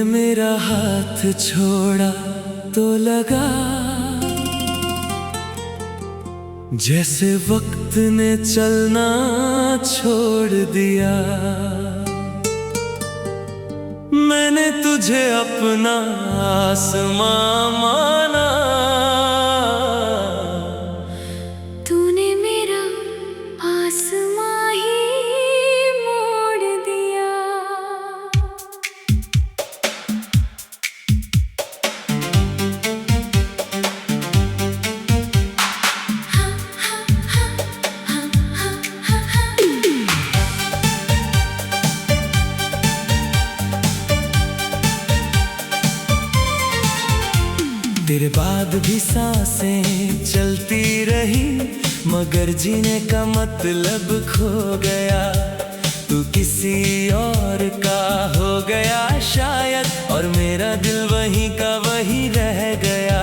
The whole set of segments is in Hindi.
मेरा हाथ छोड़ा तो लगा जैसे वक्त ने चलना छोड़ दिया। मैंने तुझे अपना आसमां माना, तूने मेरा आसमां ही मोड़ दिया। तेरे बाद भी सांसें चलती रही, मगर जीने का मतलब खो गया। तू किसी और का हो गया शायद, और मेरा दिल वहीं का वहीं रह गया।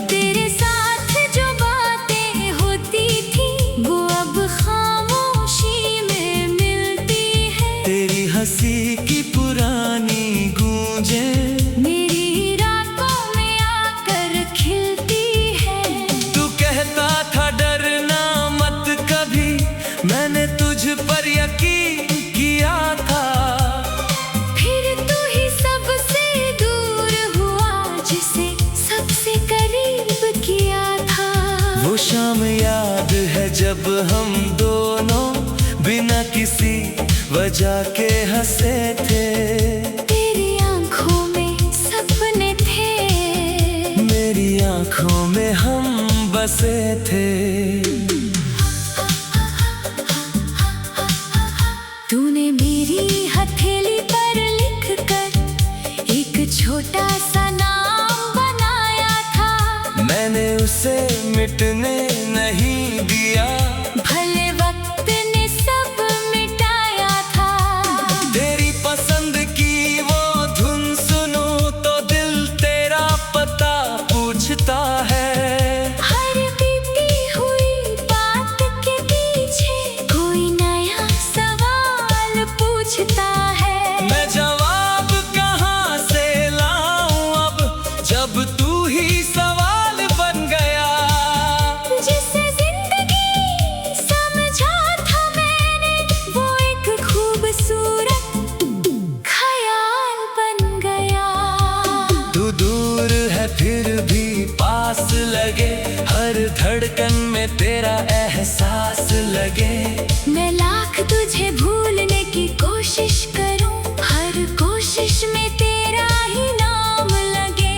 तेरे साथ जो बातें होती थी वो अब खामोशी में मिलती है। तेरी हंसी की पुरानी गूंजें मैंने तुझ पर यकीन किया था। फिर तू ही सबसे दूर हुआ जिसे सबसे करीब किया था। वो शाम याद है जब हम दोनों बिना किसी वजह के हंसे थे। तेरी आंखों में सपने थे, मेरी आंखों में हम बसे थे। तूने मेरी हथेली पर लिखकर एक छोटा सा नाम बनाया था। मैंने उसे मिटने नहीं दिया, भले वक्त ने सब मिटाया था। तेरी पसंद की वो धुन सुनूं तो दिल तेरा पता पूछता है। हर बीती हुई बात के पीछे कोई नया सवाल पूछता है। मैं जवाब कहाँ से लाऊं अब, जब तू ही सवाल बन गया। जिसे जिंदगी समझा था मैंने वो एक खूबसूरत ख्याल बन गया। तू दूर है फिर भी पास लगे, हर धड़कन में तेरा एहसास लगे। मैं लाख तुझे भूलने की कोशिश करूं, हर कोशिश में तेरा ही नाम लगे।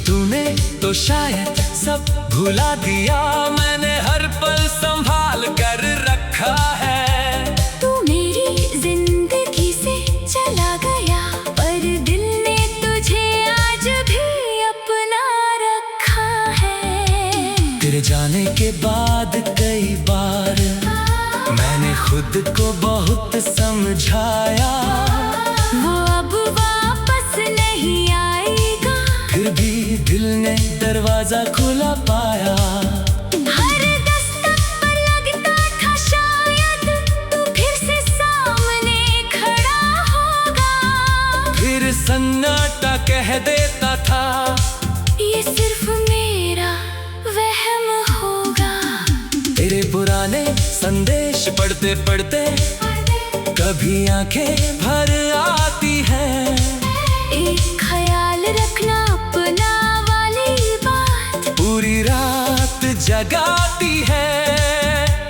तूने तो शायद सब भुला दिया, मैंने हर पल संभाल कर रखा है। तू मेरी जिंदगी से चला गया, पर दिल ने तुझे आज भी अपना रखा है। तेरे जाने के बाद कई बार मैंने खुद को बहुत समझाया। वो अब वापस नहीं आएगा, फिर भी दिल ने दरवाजा खुला पाया। हर दस्तक पर लगता था शायद तू फिर से सामने खड़ा होगा। फिर सन्नाटा कह देता था ये सिर्फ मेरा वहम होगा। तेरे पुराने संदेश पढ़ते पढ़ते कभी आंखें भर आती हैं। एक ख्याल रखना अपना वाली बात पूरी रात जगाती है।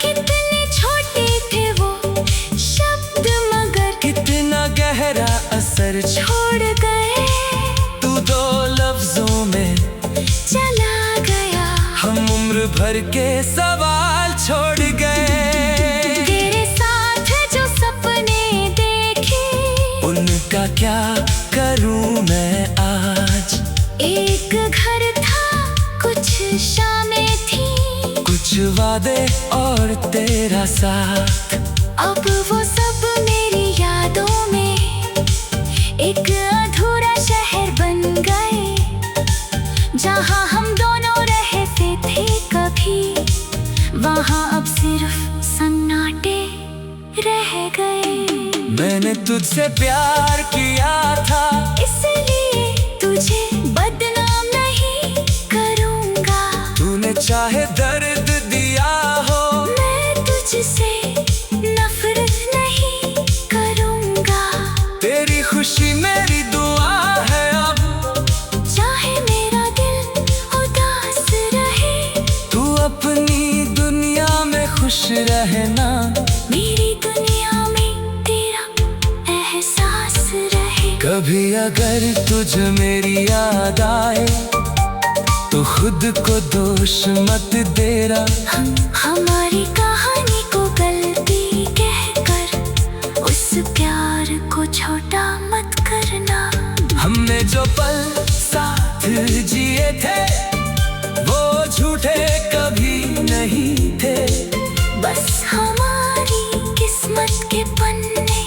कितने छोटे थे वो शब्द मगर कितना गहरा असर छोड़ गए। तू दो लफ्जों में चला गया, हम उम्र भर के सवाल छोड़ गए। तेरे साथ जो सपने देखे उनका क्या करूं मैं आज। एक घर था, कुछ शामें थी, कुछ वादे और तेरा साथ। अब वो सब मेरी यादों में एक अधूरा शहर बन गए। जहाँ हम दोनों रहते थे कभी, वहाँ अब सिर्फ सन्नाटे रह गए। मैंने तुझसे प्यार किया था, इसलिए तुझे बदनाम नहीं करूँगा। तूने चाहे दर्द दिया हो, मैं तुझसे नफरत नहीं करूँगा। तेरी खुशी मेरी दुआ है। अब चाहे मेरा दिल उदास रहे, तू अपनी दुनिया में खुश रहना। मेरी दुनिया में तेरा एहसास रहे। कभी अगर तुझे मेरी याद आए तो खुद को दोष मत देना। हमारी कहानी को गलती कहकर उस प्यार को छोटा मत करना। हमने जो पल साथ जिए थे वो झूठे कभी नहीं थे। बस हमारी किस्मत के पन्ने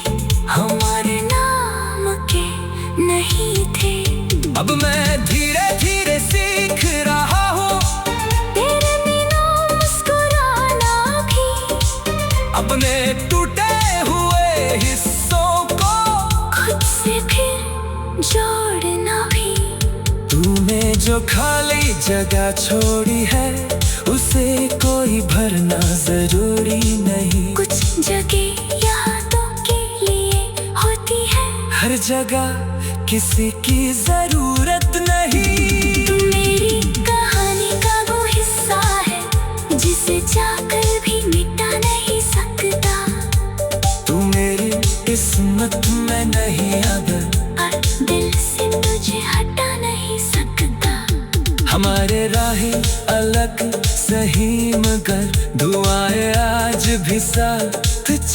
हमारे नाम के नहीं थे। अब मैं धीरे धीरे सीख रहा हूँ तेरे बिना मुस्कुराना भी, अपने टूटे हुए हिस्सों को खुद से फिर जोड़ना भी। तूने जो खाली जगह छोड़ी है उसे कोई भरना जरूरी नहीं। कुछ जगह यादों के लिए होती है, हर जगह किसी की जरूरत नहीं। तू मेरी कहानी का वो हिस्सा है जिसे चाहकर भी मिटा नहीं सकता। तू मेरी किस्मत में नहीं अब, और दिल से तुझे हटा नहीं सकता। हमारे राहें अलग सही मगर दुआएं आज भी साथ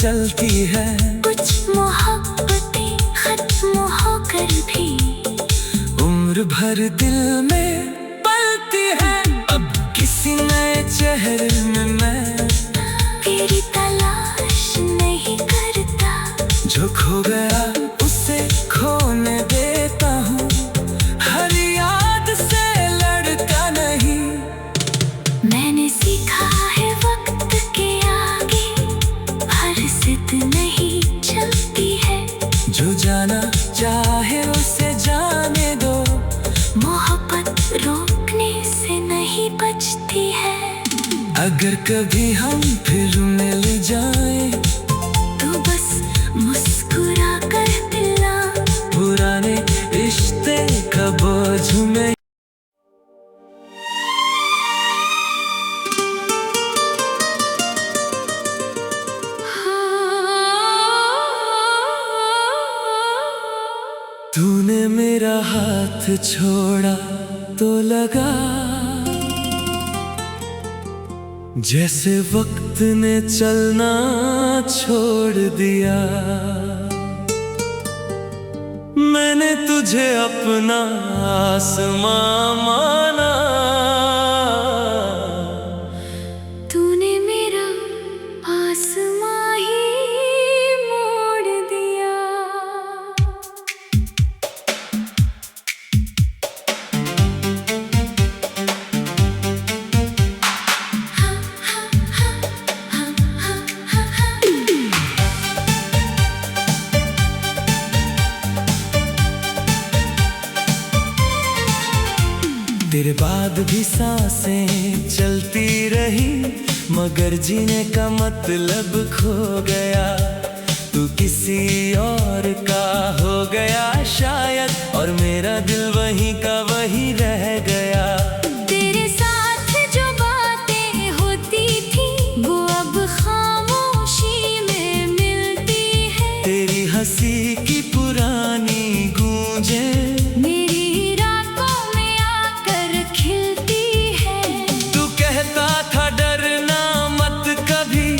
चलती है। कुछ मोहब्बतें खत्म होकर भी उम्र भर दिल में पलती है। अब किसी नए चेहरे में मैं तेरी तलाश नहीं करता। जो खो गया उसे खोने देता हूँ, हर याद से लड़ता नहीं। मैंने सीखा है वक्त के आगे हर जिद नहीं चलती है। जो जाना चाहे उसे जाने दो, मोहब्बत रोकने से नहीं बचती है। अगर कभी हम फिर मिल जाए तो बस मुस्कुरा कर दिला। पुराने रिश्ते का बोझ में तूने मेरा हाथ छोड़ा तो लगा जैसे वक्त ने चलना छोड़ दिया। मैंने तुझे अपना आसमां माना, तूने मेरा आसमां ही मोड़ दिया। तेरे बाद भी सांसें चलती रही मगर जीने का मतलब खो गया। तू किसी और का हो गया शायद, और मेरा दिल वहीं का वहीं रह गया। तेरे साथ जो बातें होती थी वो अब खामोशी में मिलती है। तेरी हंसी की पुरानी गूंजें मेरी रातों में आकर खिलती है। तू कहता था डरना मत कभी,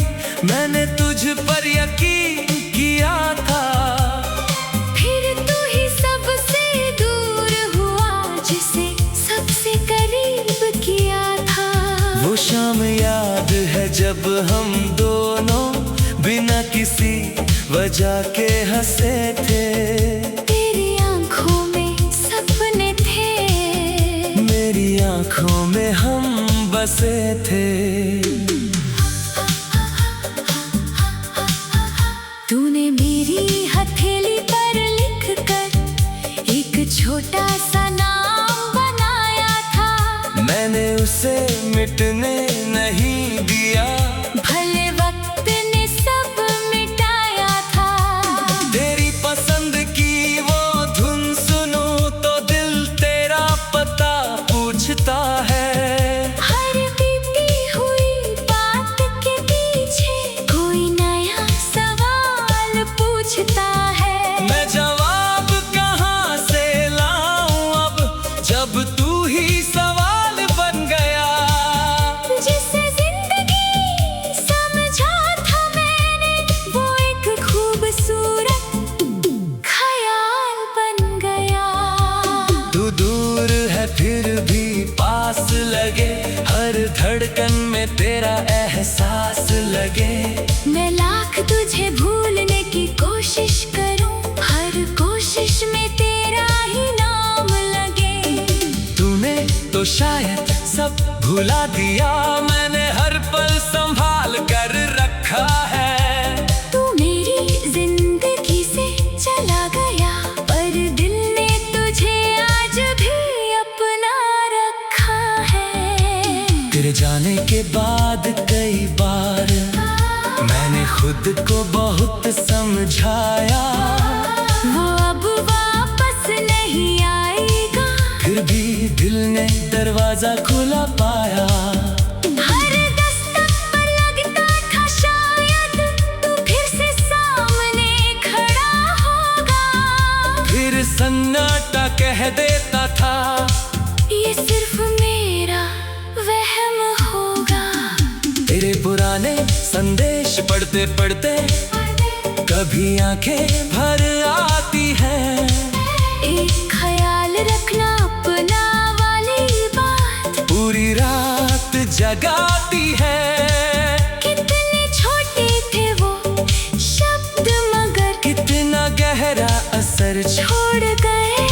मैंने तुझ पर यकीन किया था। फिर तू ही सबसे दूर हुआ जिसे सबसे करीब किया था। वो शाम याद है जब हम दोनों बिना किसी वजह के हंसे थे। तेरी आंखों में सपने थे, मेरी आंखों में हम बसे थे। तूने मेरी हथेली पर लिख कर एक छोटा सा नाम उसे मिटने नहीं दिया। भले वक्त ने सब मिटाया था। तेरी पसंद की वो धुन सुनूं तो दिल तेरा पता पूछता है। हर बीती हुई बात के पीछे कोई नया सवाल पूछता है। मैं जवाब कहाँ से लाऊं अब, जब तू ही सवाल बन गया। जिसे जिंदगी समझा था मैंने, वो एक खूबसूरत ख्याल बन गया। तू दूर है फिर भी पास लगे, हर धड़कन में तेरा एहसास लगे। मैं लाख तुझे भूलने की कोशिश करूं, हर कोशिश में तेरा ही नाम लगे। तूने तो शायद सब भुला दिया, मैंने हर पल संभाल कर रखा है। तू मेरी जिंदगी से चला गया, पर दिल ने तुझे आज भी अपना रखा है। तेरे जाने के बाद कई बार मैंने खुद को बहुत समझाया। वो अब वापस नहीं आएगा, फिर भी दिल ने दरवाजा खुला पाया। हर दस्तक पर लगता था शायद तू फिर से सामने खड़ा होगा। फिर सन्नाटा कह देता था, ये सिर्फ मेरा वहम होगा। तेरे पुराने संदेश पढ़ते पढ़ते कभी आंखें भर आती हैं। एक ख्याल रखना अपना वाली बात पूरी रात जगाती है। कितने छोटे थे वो शब्द, मगर कितना गहरा असर छोड़ गए।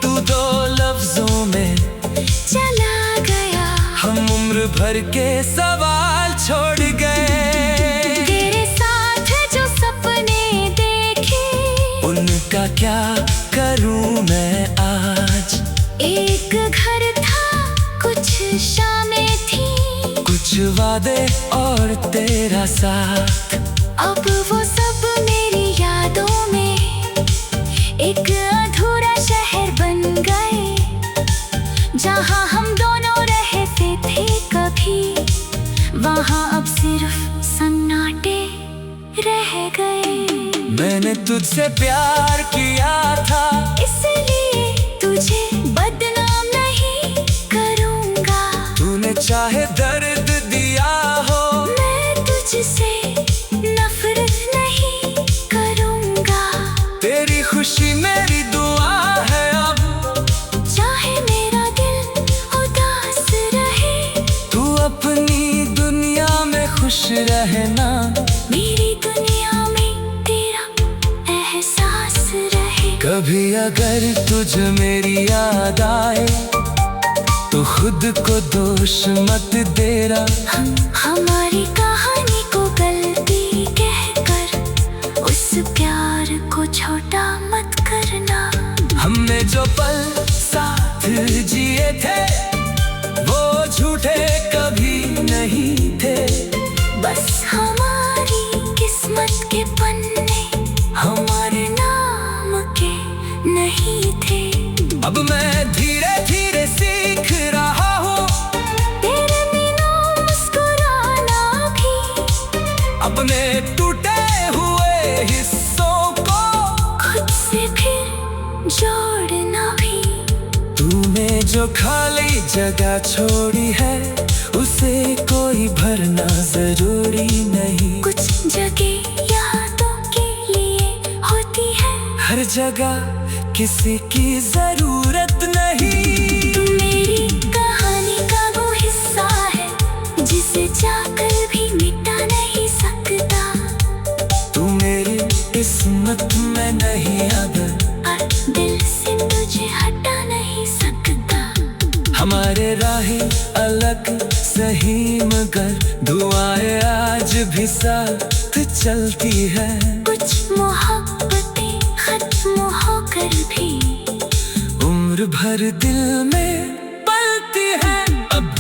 तू दो लफ्जों में चला गया, हम उम्र भर के सवाल छोड़ गए। तेरे साथ जो सपने देखे, उनका क्या करूं मैं आज। एक घर था, कुछ शामें थी, कुछ वादे और तेरा साथ। अब वो सब मेरी यादों में एक अधूरा शहर बन गए। जहाँ हम दोनों रहते थे कभी, वहाँ अब सिर्फ सन्नाटे रह गए। मैंने तुझसे प्यार किया था, इसलिए तुझे बदनाम नहीं करूँगा। तूने चाहे दर्द दिया हो, मैं तुझसे नफरत नहीं करूँगा। तेरी खुशी मेरी दुआ है अब, चाहे मेरा दिल उदास रहे, तू अपनी दुनिया में खुश रहना। मेरी दुनिया में तेरा एहसास रहे। कभी अगर तुझ मेरी याद आए तो खुद को दोष मत देना। हमारी कहानी को गलती कहकर उस प्यार को छोटा मत करना। हमने जो पल साथ जिए थे वो झूठे कभी नहीं थे। बस हमारी किस्मत के पन्ने हमारे नाम के नहीं थे। अब मैं धीरे धीरे सीख रहा हूँ तेरे बिना मुस्कुराना भी, अपने टूटे हुए हिस्सों को खुद से फिर जोड़ना भी। तूने जो खाली जगह छोड़ी है उसे कोई भरना जरूरी नहीं। कुछ जगह यादों के लिए होती है, हर जगह किसी की जरूरत नहीं। तू मेरी कहानी का वो हिस्सा है जिसे जाकर भी मिटा नहीं सकता। तू मेरी किस्मत में नहीं अगर, और दिल से तुझे हटा नहीं सकता। हमारे राहें अलग सही मगर दुआएं आज भी साथ चलती है। कुछ मोहब्बतें खत्म होकर भी उम्र भर दिल में पलती है। अब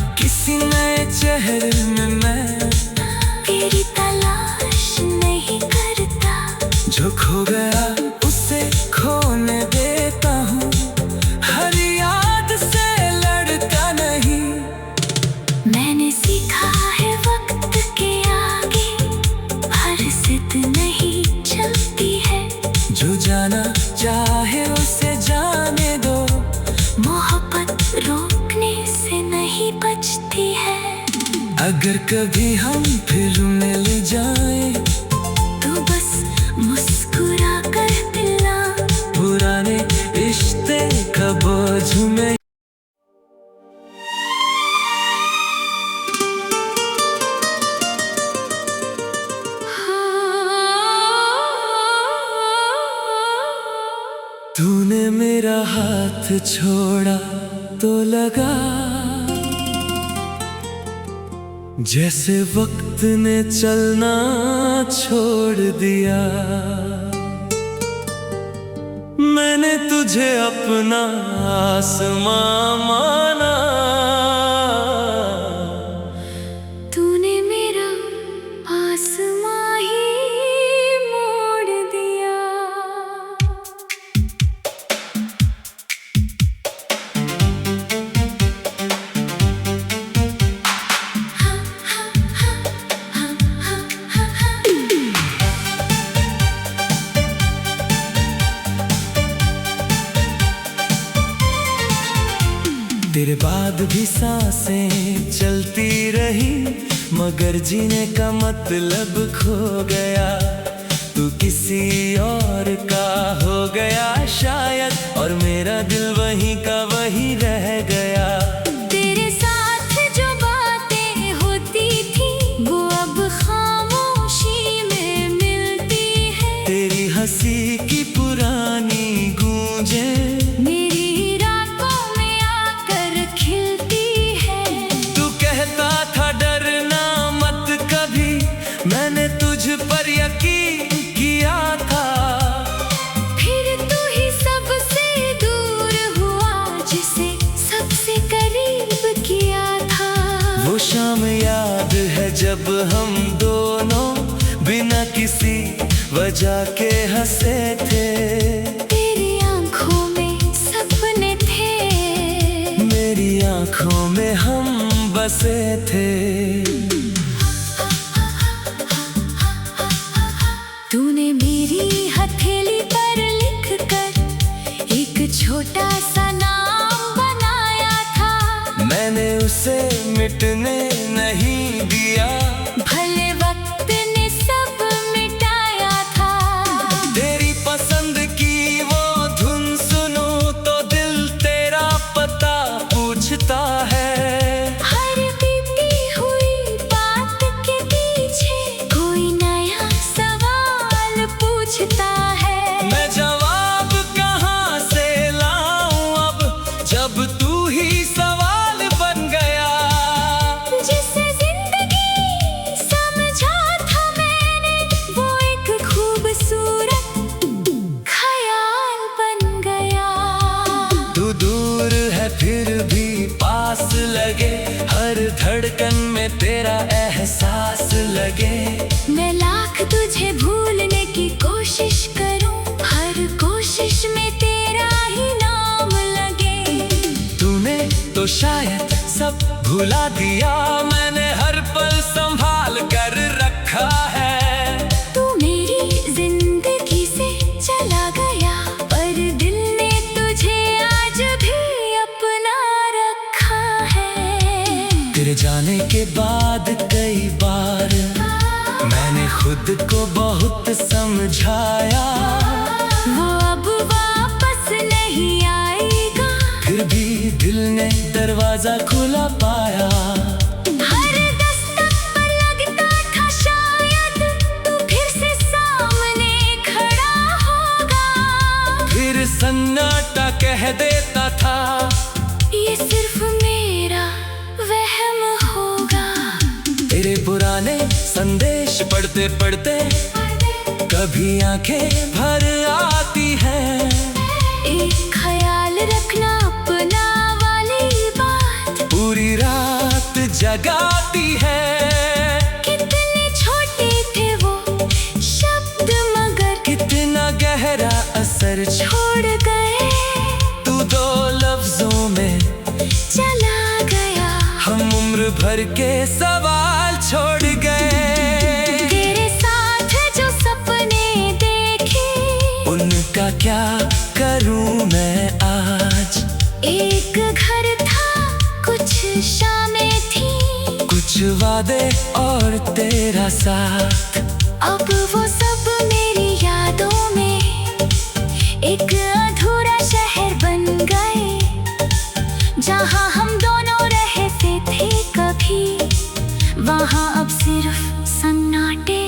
अगर कभी हम फिर मिल जाए तो बस मुस्कुरा कर दिला। पुराने रिश्ते का बोझ में तूने मेरा हाथ छोड़ा तो लगा जैसे वक्त ने चलना छोड़ दिया। मैंने तुझे अपना आसमां माना, तूने मेरा आसमां ही मोड़ दिया। तेरे बाद भी सांसें चलती रही, मगर जीने का मतलब खो गया। तू किसी और का हो गया शायद, और मेरा दिल वहीं का वहीं रह गया। तेरे साथ जो बातें होती थी वो अब खामोशी में मिलती है। तेरी हंसी की पुरानी गूंजें मैंने तुझ पर यकीन किया था। फिर तू ही सबसे दूर हुआ जिसे सबसे करीब किया था। वो शाम याद है जब हम दोनों बिना किसी वजह के हंसे थे। तेरी आंखों में सपने थे, मेरी आंखों में हम बसे थे। तूने मेरी हथेली पर लिखकर एक छोटा सा नाम बनाया था। मैंने उसे मिटने नहीं दिया, भले वक्त ने सब मिटाया था। तेरी पसंद की वो धुन सुनूं तो दिल तेरा पता पूछता है। हर बीती हुई बात के पीछे कोई नया सवाल पूछता है। मैं जवाब कहाँ से लाऊं अब, जब तू ही सवाल बन गया। जिसे जिंदगी समझा था मैंने वो एक खूबसूरत ख्याल बन गया। तू दूर है फिर भी पास लगे, हर धड़कन में तेरा एहसास लगे। मैं लाख तुझे भूलने की कोशिश करूं, हर कोशिश में तेरा ही नाम लगे। तूने तो शायद सब भुला दिया, मैंने हर पल संभाल कर रखा है। तू मेरी जिंदगी से चला गया, पर दिल ने तुझे आज भी अपना रखा है। तेरे जाने के बाद कई बार मैंने खुद को बहुत समझाया। वो अब वापस नहीं आएगा, फिर भी दिल ने दरवाजा खुला पाया। हर दस्तक पर लगता था शायद तू फिर से सामने खड़ा होगा। फिर सन्नाटा कह देता था ये सिर्फ मेरा वहम होगा। तेरे पुराने संदेश पढ़ते पढ़ते कभी आंखें भर आती हैं। एक ख्याल रखना अपना वाली बात पूरी रात जगाती है। कितने छोटे थे वो शब्द मगर कितना गहरा असर छोड़ गए। तू दो लफ्जों में चला गया, हम उम्र भर के सवाल छोड़ गए। तेरे साथ जो सपने देखे उनका क्या करूं मैं आज। एक घर था, कुछ शामें थी, कुछ वादे और तेरा साथ, अब वो सब मेरी यादों में एक अधूरा शहर बन गए। जहाँ हम दोनों रहते थे कभी, वहाँ अब सिर्फ सन्नाटे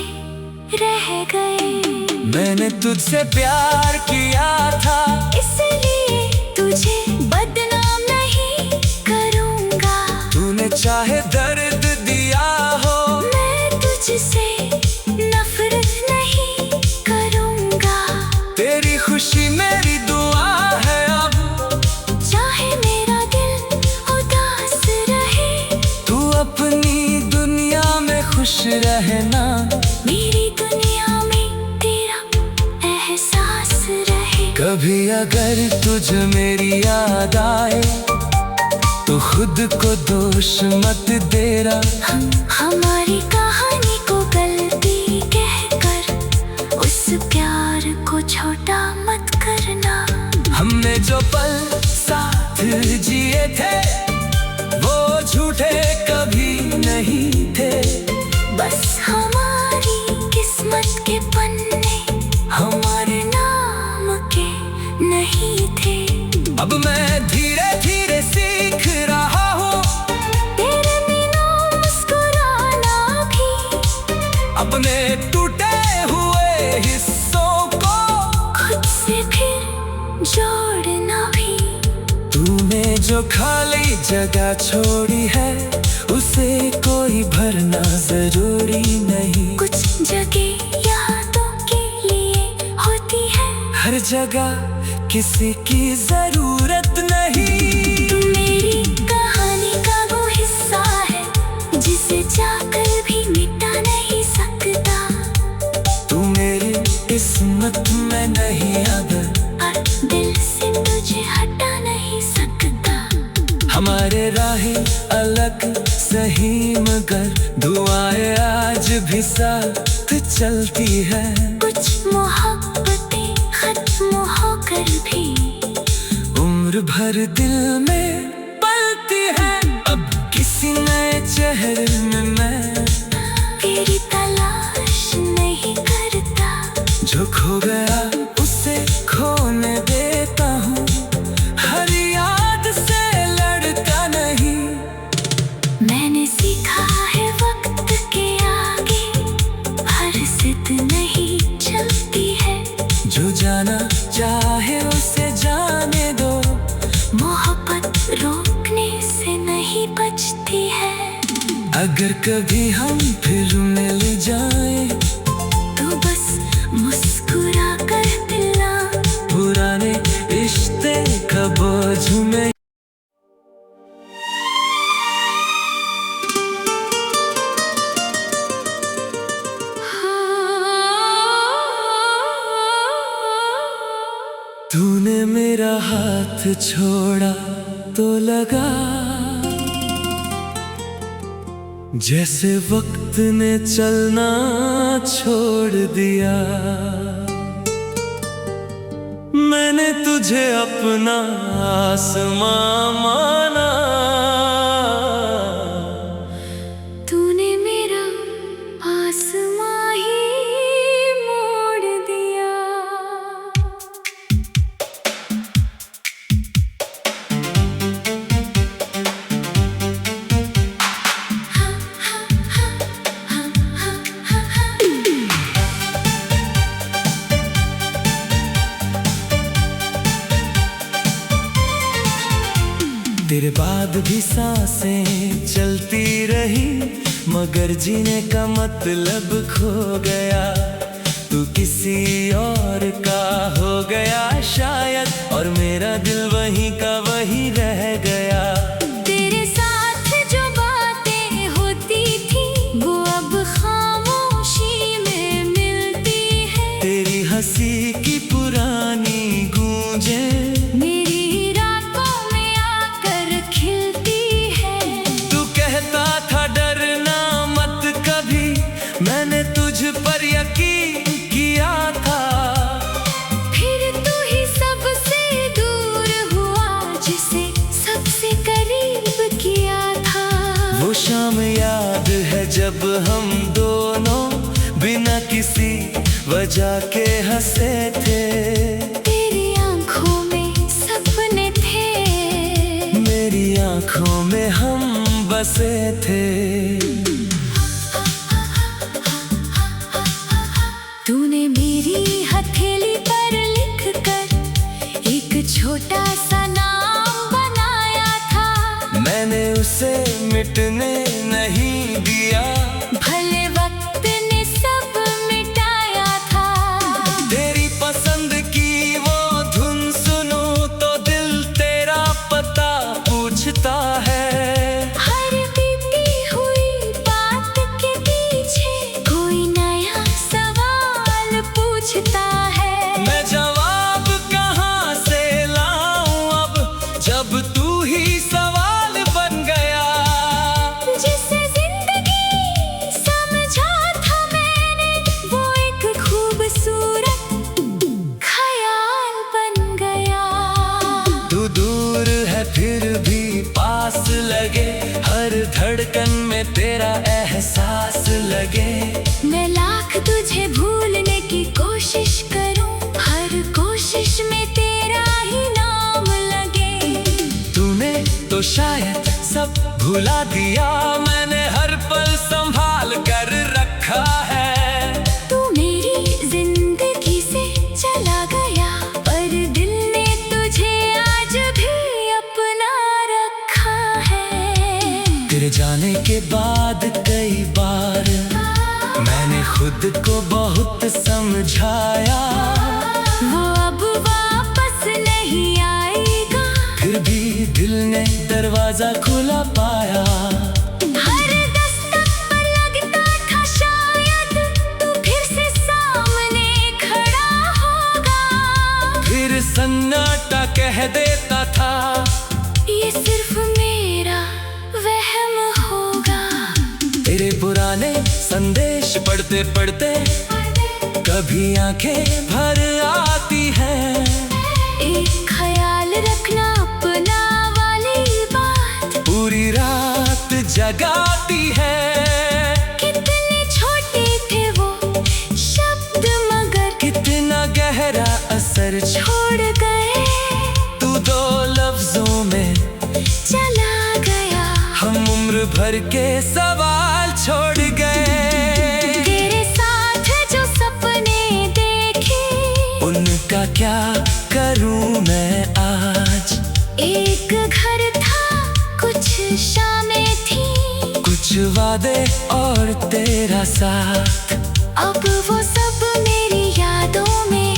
रह गए। मैंने तुझसे प्यार किया था, इसलिए तुझे बदनाम नहीं करूँगा। तूने चाहे दर्द दिया हो, मैं तुझसे नफरत नहीं करूँगा। तेरी खुशी मेरी दुआ है। अब चाहे मेरा दिल उदास रहे, तू अपनी दुनिया में खुश रहना, मेरी दुनिया में तेरा एहसास रहे। कभी अगर तुझे मेरी याद आए तो खुद को दोष मत देना। हमारी कहानी को गलती कहकर उस प्यार को छोटा मत करना। हमने जो पल साथ जिए थे वो झूठे कभी नहीं थे। बस हमारी किस्मत के पन्ने हमारे नाम के नहीं थे। अब मैं धीरे धीरे सीख रहा हूँ तेरे बिना मुस्कुराना भी, अपने टूटे हुए हिस्सों को खुद से फिर जोड़ना भी। तूने जो खाली जगह छोड़ी है उसे कोई भरना जरूरी नहीं। कुछ जगह यादों के लिए होती है, हर जगह किसी की जरूरत नहीं। तू मेरी कहानी का वो हिस्सा है जिसे जाकर भी मिटा नहीं सकता। तू मेरी किस्मत में नहीं अगर, और दिल से तुझे हटा नहीं सकता। हमारे राहें अलग सही मगर दुआएं आज भी साथ चलती है। कुछ मोहब्बतें खत्म होकर भी उम्र भर दिल में पलती है। अब किसी नए चेहरे में मैं तेरी तलाश नहीं करता। जो खो गया उसे खोने देता हूँ, हर याद से लड़ता नहीं। मैंने सीखा है वक्त के आगे हर जिद नहीं चलती है। जो जाना चाहे उसे जाने दो, मोहब्बत रोकने से नहीं बचती है। अगर कभी हम फिर मिल जाए तो बस मुस्कुरा कर दिला, पुराने रिश्ते का बोझ में। तूने मेरा हाथ छोड़ा तो लगा जैसे वक्त ने चलना छोड़ दिया। मैंने तुझे अपना आसमां माना, तूने मेरा आसमां ही मोड़ दिया। तेरे बाद भी सांसें चलती रही मगर जीने का मतलब खो गया। तू किसी और का हो गया शायद, और मेरा दिल वहीं का वहीं रह गया। तेरे साथ जो बातें होती थी वो अब खामोशी में मिलती है। तेरी हंसी की पुरानी गूंजें मेरी रातों में आकर खिलती है। तू कहता था डरना मत कभी, मैंने तुझ पर यकीन किया था। फिर तू ही सबसे दूर हुआ जिसे सबसे करीब किया था। वो शाम याद है जब हम दोनों बिना किसी वजह के हंसे थे। तेरी आंखों में सपने थे, मेरी आंखों में हम बसे थे। तूने मेरी हथेली पर लिखकर एक छोटा सा नाम बनाया था। मैंने उसे मिटने नहीं दिया, भले वक्त ने सब मिटाया था। तेरी पसंद की वो धुन सुनूं तो दिल तेरा पता पूछता है। हर बीती हुई बात के पीछे कोई नया सवाल पूछता है। मैं जवाब कहाँ से लाऊं अब, जब तू ही सवाल बन गया। जिसे जिंदगी समझा था मैंने, वो एक खूबसूरत ख्याल बन गया। तू दूर है फिर भी पास लगे, हर धड़कन में तेरा एहसास लगे। मैं लाख तुझे भूलने की कोशिश करूं, हर कोशिश में तेरा ही नाम लगे। तूने तो शायद सब भुला दिया, मैंने हर पल संभाल कर रखा है। तू मेरी जिंदगी से चला गया, पर दिल ने तुझे आज भी अपना रखा है। तेरे जाने के बाद कई बार मैंने खुद को बहुत समझाया। वो अब वापस नहीं आएगा, फिर भी दिल ने दरवाजा खुला पाया। हर दस्तक पर लगता था शायद तू फिर से सामने खड़ा होगा। फिर सन्नाटा कह देता था, ये सिर्फ मेरा वहम होगा। तेरे पुराने संदेश पढ़ते पढ़ते कभी आंखें भर आती हैं। एक ख्याल रखना अपना वाली बात पूरी रात जगाती है। कितने छोटे थे वो शब्द, मगर कितना गहरा असर छोड़ गए। तू दो लफ्जों में चला गया, हम उम्र भर के सवाल छोड़ गए। तेरे साथ जो सपने देखे, उनका क्या करूं मैं आज। एक घर था, कुछ शामें थी, कुछ वादे और तेरा साथ। अब वो सब मेरी यादों में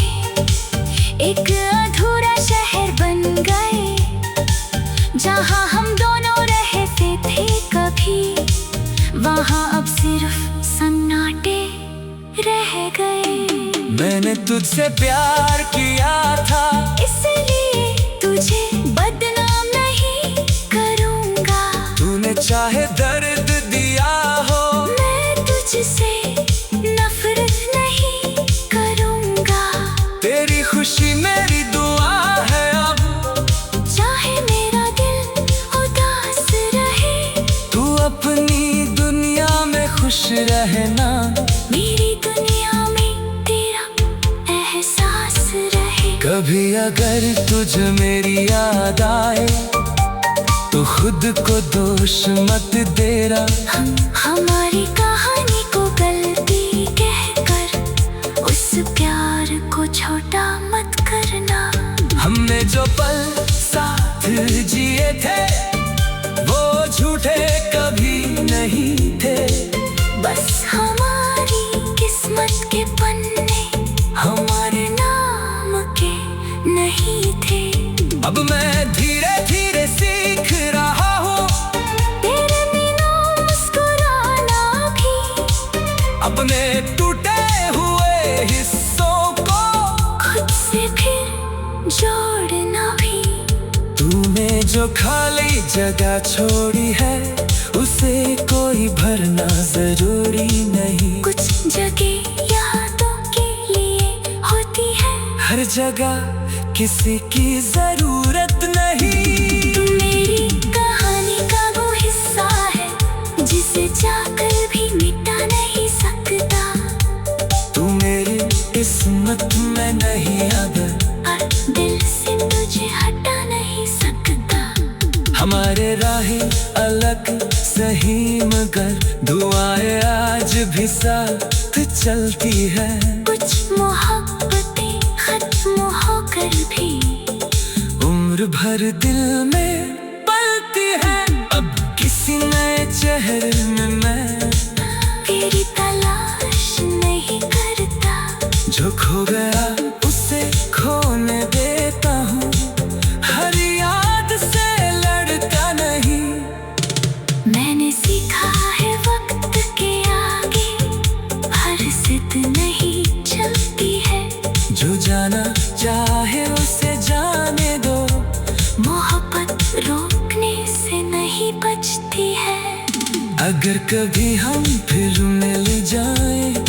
एक अधूरा शहर बन गए। जहाँ हम दोनों रहते थे कभी, वहाँ अब सिर्फ सन्नाटे रह गए। मैंने तुझसे प्यार किया था, इसलिए तुझे बदनाम नहीं करूँगा। तूने चाहे दर्द दिया हो, मैं तुझसे नफरत नहीं करूँगा। तेरी खुशी मेरी दुआ है अब, चाहे मेरा दिल उदास रहे, तू अपनी दुनिया में खुश रहना। मेरी दुनिया में तेरा एहसास रहे। कभी अगर तुझ मेरी याद आए तो खुद को दोष मत देना। हमारी कहानी को गलती कहकर उस प्यार को छोटा मत करना। हमने जो पल साथ जिए थे वो झूठे कभी नहीं थे। बस हमारी किस्मत के पन्ने हमारे नाम के नहीं थे। अब मैं धीरे धीरे सीख रहा हूँ तेरे बिना मुस्कुराना भी, अपने टूटे हुए हिस्सों को खुद से फिर जोड़ना भी। तूने जो खाली जगह छोड़ी है उसे कोई भरना जरूरी नहीं। कुछ जगह यादों के लिए होती है, हर जगह किसी की जरूरत नहीं। तू मेरी कहानी का वो हिस्सा है जिसे जाकर भी सही मगर दुआएं आज भी साथ चलती है। कुछ मोहब्बतें खत्म होकर भी उम्र भर दिल में पलती है। अब किसी नए चेहरे में मैं तेरी तलाश नहीं करता। जो खो गया उसे खोने देता हूँ, हर याद से लड़ता नहीं। मैंने सीखा है वक्त के आगे हर जिद नहीं चलती है। जो जाना चाहे उसे जाने दो, मोहब्बत रोकने से नहीं बचती है। अगर कभी हम फिर मिल जाएं